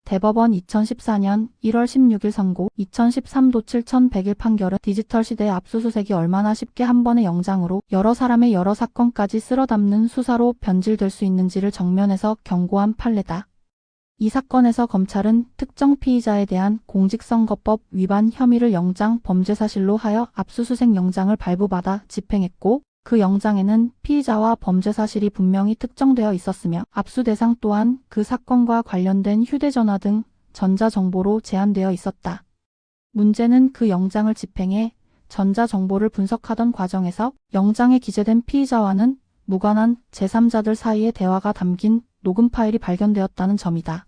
대법원 2014년 1월 16일 선고 2013도 7101일 판결은 디지털 시대의 압수수색이 얼마나 쉽게 한 번의 영장으로 여러 사람의 여러 사건까지 쓸어담는 수사로 변질될 수 있는지를 정면에서 경고한 판례다. 이 사건에서 검찰은 특정 피의자에 대한 공직선거법 위반 혐의를 영장 범죄사실로 하여 압수수색 영장을 발부받아 집행했고 그 영장에는 피의자와 범죄사실이 분명히 특정되어 있었으며 압수 대상 또한 그 사건과 관련된 휴대전화 등 전자정보로 제한되어 있었다. 문제는 그 영장을 집행해 전자정보를 분석하던 과정에서 영장에 기재된 피의자와는 무관한 제3자들 사이의 대화가 담긴 녹음 파일이 발견되었다는 점이다.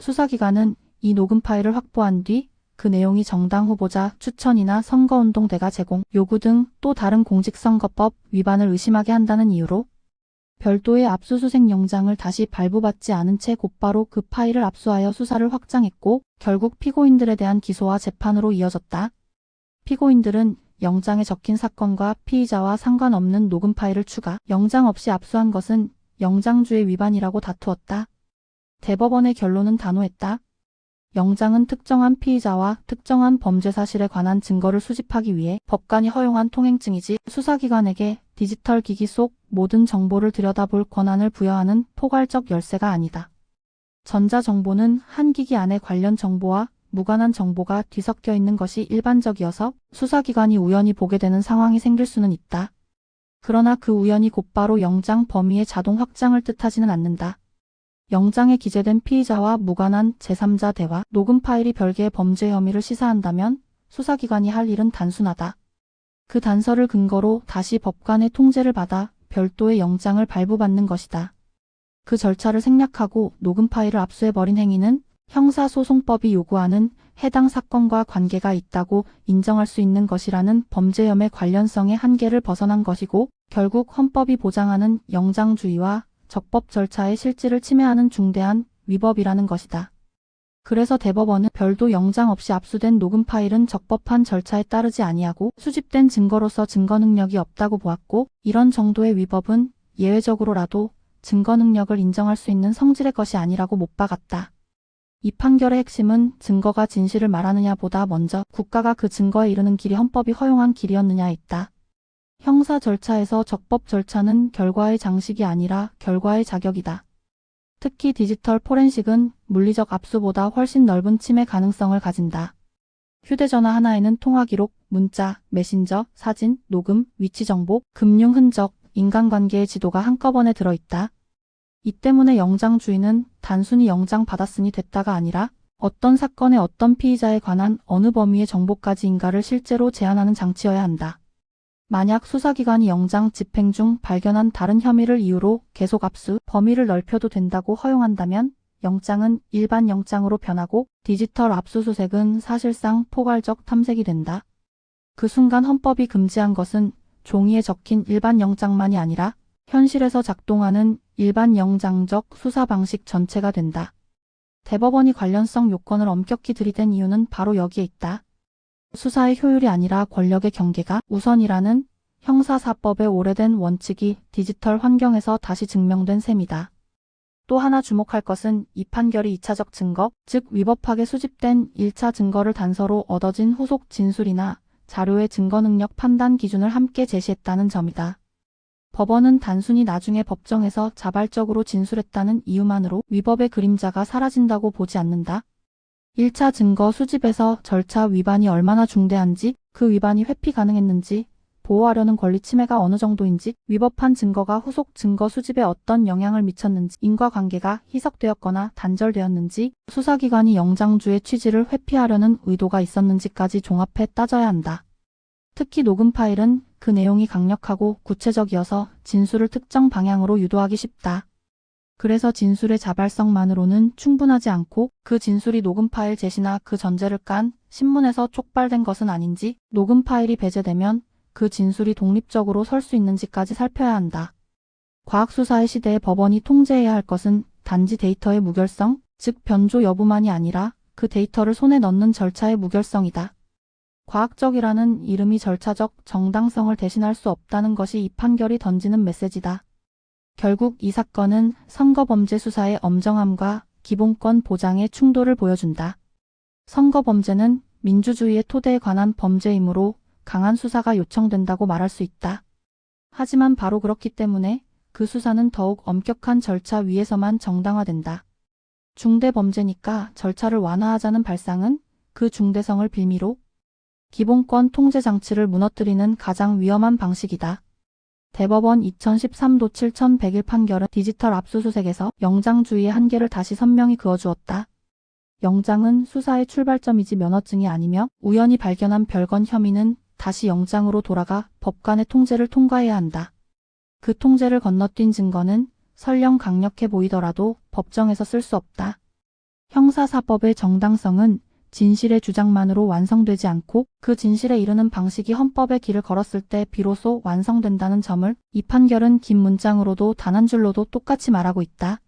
수사기관은 이 녹음 파일을 확보한 뒤 그 내용이 정당 후보자 추천이나 선거운동 대가 제공, 요구 등 또 다른 공직선거법 위반을 의심하게 한다는 이유로 별도의 압수수색 영장을 다시 발부받지 않은 채 곧바로 그 파일을 압수하여 수사를 확장했고 결국 피고인들에 대한 기소와 재판으로 이어졌다. 피고인들은 영장에 적힌 사건과 피의자와 상관없는 녹음 파일을 추가, 영장 없이 압수한 것은 영장주의 위반이라고 다투었다. 대법원의 결론은 단호했다. 영장은 특정한 피의자와 특정한 범죄 사실에 관한 증거를 수집하기 위해 법관이 허용한 통행증이지 수사기관에게 디지털 기기 속 모든 정보를 들여다볼 권한을 부여하는 포괄적 열쇠가 아니다. 전자정보는 한 기기 안에 관련 정보와 무관한 정보가 뒤섞여 있는 것이 일반적이어서 수사기관이 우연히 보게 되는 상황이 생길 수는 있다. 그러나 그 우연이 곧바로 영장 범위의 자동 확장을 뜻하지는 않는다. 영장에 기재된 피의자와 무관한 제3자 대화, 녹음 파일이 별개의 범죄 혐의를 시사한다면 수사기관이 할 일은 단순하다. 그 단서를 근거로 다시 법관의 통제를 받아 별도의 영장을 발부받는 것이다. 그 절차를 생략하고 녹음 파일을 압수해버린 행위는 형사소송법이 요구하는 해당 사건과 관계가 있다고 인정할 수 있는 것이라는 범죄혐의 관련성의 한계를 벗어난 것이고 결국 헌법이 보장하는 영장주의와 적법 절차의 실질을 침해하는 중대한 위법이라는 것이다. 그래서 대법원은 별도 영장 없이 압수된 녹음 파일은 적법한 절차에 따르지 아니하고 수집된 증거로서 증거 능력이 없다고 보았고 이런 정도의 위법은 예외적으로라도 증거 능력을 인정할 수 있는 성질의 것이 아니라고 못 박았다. 이 판결의 핵심은 증거가 진실을 말하느냐 보다 먼저 국가가 그 증거에 이르는 길이 헌법이 허용한 길이었느냐에 있다. 형사 절차에서 적법 절차는 결과의 장식이 아니라 결과의 자격이다. 특히 디지털 포렌식은 물리적 압수보다 훨씬 넓은 침해 가능성을 가진다. 휴대전화 하나에는 통화기록, 문자, 메신저, 사진, 녹음, 위치정보, 금융 흔적, 인간관계의 지도가 한꺼번에 들어있다. 이 때문에 영장주의는 단순히 영장 받았으니 됐다가 아니라 어떤 사건의 어떤 피의자에 관한 어느 범위의 정보까지인가를 실제로 제한하는 장치여야 한다. 만약 수사기관이 영장 집행 중 발견한 다른 혐의를 이유로 계속 압수, 범위를 넓혀도 된다고 허용한다면 영장은 일반 영장으로 변하고 디지털 압수수색은 사실상 포괄적 탐색이 된다. 그 순간 헌법이 금지한 것은 종이에 적힌 일반 영장만이 아니라 현실에서 작동하는 일반 영장적 수사 방식 전체가 된다. 대법원이 관련성 요건을 엄격히 들이댄 이유는 바로 여기에 있다. 수사의 효율이 아니라 권력의 경계가 우선이라는 형사사법의 오래된 원칙이 디지털 환경에서 다시 증명된 셈이다. 또 하나 주목할 것은 이 판결이 2차적 증거, 즉 위법하게 수집된 1차 증거를 단서로 얻어진 후속 진술이나 자료의 증거능력 판단 기준을 함께 제시했다는 점이다. 법원은 단순히 나중에 법정에서 자발적으로 진술했다는 이유만으로 위법의 그림자가 사라진다고 보지 않는다. 1차 증거 수집에서 절차 위반이 얼마나 중대한지, 그 위반이 회피 가능했는지, 보호하려는 권리 침해가 어느 정도인지, 위법한 증거가 후속 증거 수집에 어떤 영향을 미쳤는지, 인과관계가 희석되었거나 단절되었는지, 수사기관이 영장주의 취지를 회피하려는 의도가 있었는지까지 종합해 따져야 한다. 특히 녹음 파일은 그 내용이 강력하고 구체적이어서 진술을 특정 방향으로 유도하기 쉽다. 그래서 진술의 자발성만으로는 충분하지 않고 그 진술이 녹음 파일 제시나 그 전제를 깐 신문에서 촉발된 것은 아닌지, 녹음 파일이 배제되면 그 진술이 독립적으로 설 수 있는지까지 살펴야 한다. 과학수사의 시대에 법원이 통제해야 할 것은 단지 데이터의 무결성, 즉 변조 여부만이 아니라 그 데이터를 손에 넣는 절차의 무결성이다. 과학적이라는 이름이 절차적 정당성을 대신할 수 없다는 것이 이 판결이 던지는 메시지다. 결국 이 사건은 선거범죄 수사의 엄정함과 기본권 보장의 충돌을 보여준다. 선거 범죄는 민주주의의 토대에 관한 범죄이므로 강한 수사가 요청된다고 말할 수 있다. 하지만 바로 그렇기 때문에 그 수사는 더욱 엄격한 절차 위에서만 정당화된다. 중대 범죄니까 절차를 완화하자는 발상은 그 중대성을 빌미로 기본권 통제 장치를 무너뜨리는 가장 위험한 방식이다. 대법원 2013도 7101 판결은 디지털 압수수색에서 영장주의의 한계를 다시 선명히 그어주었다. 영장은 수사의 출발점이지 면허증이 아니며 우연히 발견한 별건 혐의는 다시 영장으로 돌아가 법관의 통제를 통과해야 한다. 그 통제를 건너뛴 증거는 설령 강력해 보이더라도 법정에서 쓸 수 없다. 형사사법의 정당성은 진실의 주장만으로 완성되지 않고 그 진실에 이르는 방식이 헌법의 길을 걸었을 때 비로소 완성된다는 점을 이 판결은 긴 문장으로도 단 한 줄로도 똑같이 말하고 있다.